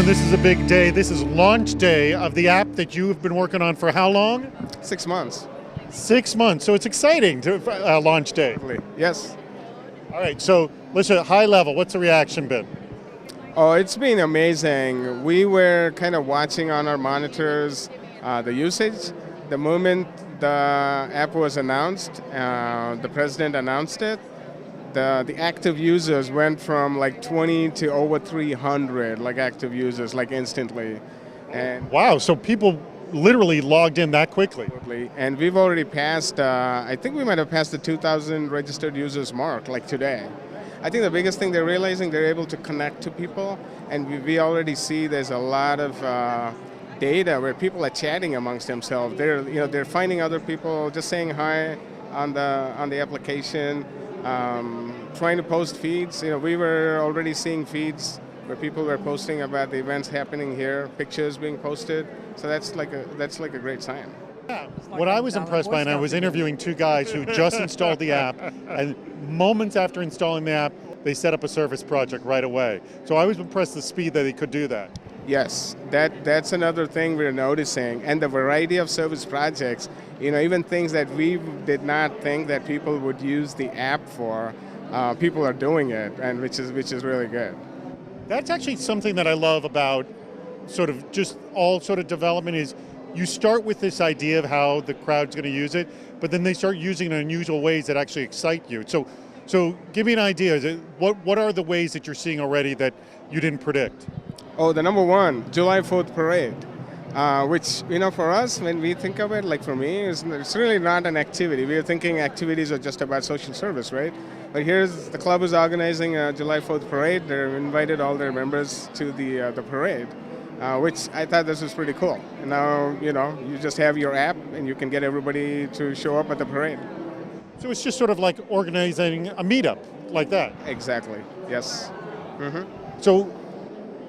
this is a big day. This is launch day of the app that you've been working on for how long? 6 months. 6 months. So it's exciting to launch day. Yes. All right. So listen, high level. What's the reaction been? Oh, it's been amazing. We were kind of watching on our monitors the usage. The moment the app was announced, the president announced it, the active users went from like 20 to over 300 like active users like instantly. And wow, so people literally logged in that quickly. And we've already passed, I think we might have passed the 2,000 registered users mark like today. I think the biggest thing they're realizing, they're able to connect to people, and we already see there's a lot of data where people are chatting amongst themselves. They're finding other people, just saying hi on the application, trying to post feeds. We were already seeing feeds where people were posting about the events happening here, pictures being posted. So that's like a great sign. Yeah. What I was impressed by, and I was interviewing two guys who just installed the app, and moments after installing the app, they set up a service project right away. So I was impressed the speed that they could do that. Yes, that's another thing we're noticing, and the variety of service projects. Even things that we did not think that people would use the app for, people are doing it, and which is really good. That's actually something that I love about sort of just all sort of development is you start with this idea of how the crowd's going to use it, but then they start using it in unusual ways that actually excite you. So give me an idea. What are the ways that you're seeing already that you didn't predict? Oh, the number one, July 4th parade, which, for us, when we think of it, like for me, it's really not an activity. We're thinking activities are just about social service, right? But here's the club is organizing a July 4th parade. They've invited all their members to the parade, which I thought this was pretty cool. And now, you just have your app and you can get everybody to show up at the parade. So it's just sort of like organizing a meetup like that. Exactly, yes. Mm-hmm. So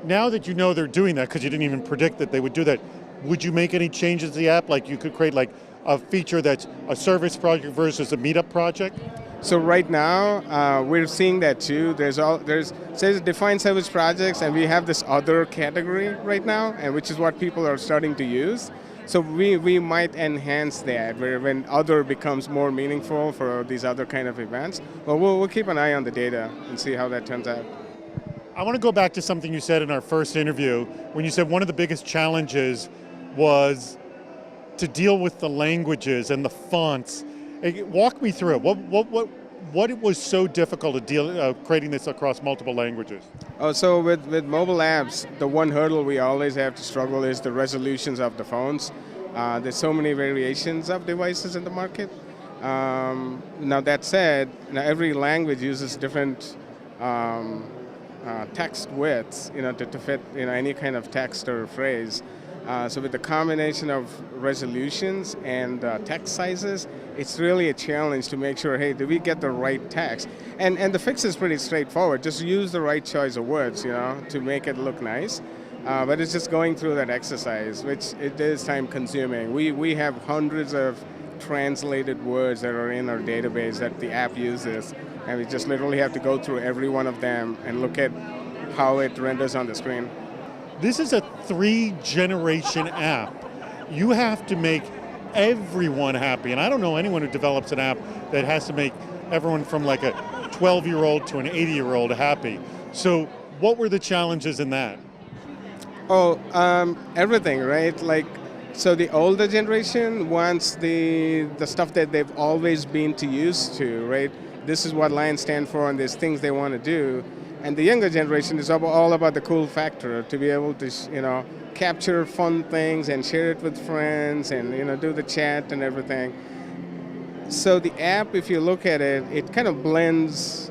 now that you know they're doing that, because you didn't even predict that they would do that, would you make any changes to the app? Like you could create like a feature that's a service project versus a meetup project? So right now, we're seeing that too. There's defined service projects, and we have this other category right now, and which is what people are starting to use. So we might enhance that, where when other becomes more meaningful for these other kind of events. But we'll keep an eye on the data and see how that turns out. I want to go back to something you said in our first interview, when you said one of the biggest challenges was to deal with the languages and the fonts. Walk me through it. What it was so difficult to deal creating this across multiple languages? Oh, so with mobile apps, the one hurdle we always have to struggle is the resolutions of the phones. There's so many variations of devices in the market. Now that said, every language uses different text widths, to fit any kind of text or phrase. So with the combination of resolutions and text sizes, it's really a challenge to make sure, hey, do we get the right text? And the fix is pretty straightforward. Just use the right choice of words, to make it look nice. But it's just going through that exercise, which it is time consuming. We have hundreds of translated words that are in our database that the app uses, and we just literally have to go through every one of them and look at how it renders on the screen. This is a 3-generation app. You have to make everyone happy. And I don't know anyone who develops an app that has to make everyone from like a 12-year-old to an 80-year-old happy. So what were the challenges in that? Oh, everything, right? So the older generation wants the stuff that they've always been used to, right? This is what Lion stand for, and there's things they want to do. And the younger generation is all about the cool factor, to be able to, capture fun things and share it with friends and, do the chat and everything. So the app, if you look at it, it kind of blends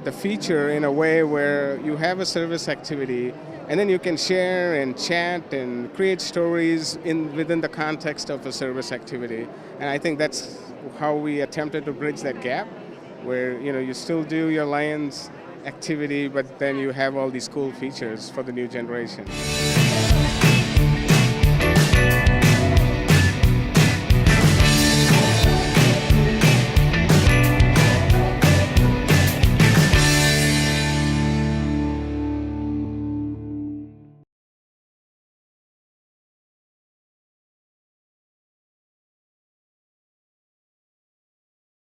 the feature in a way where you have a service activity and then you can share and chat and create stories within the context of a service activity. And I think that's how we attempted to bridge that gap, where, you still do your Lion's activity, but then you have all these cool features for the new generation.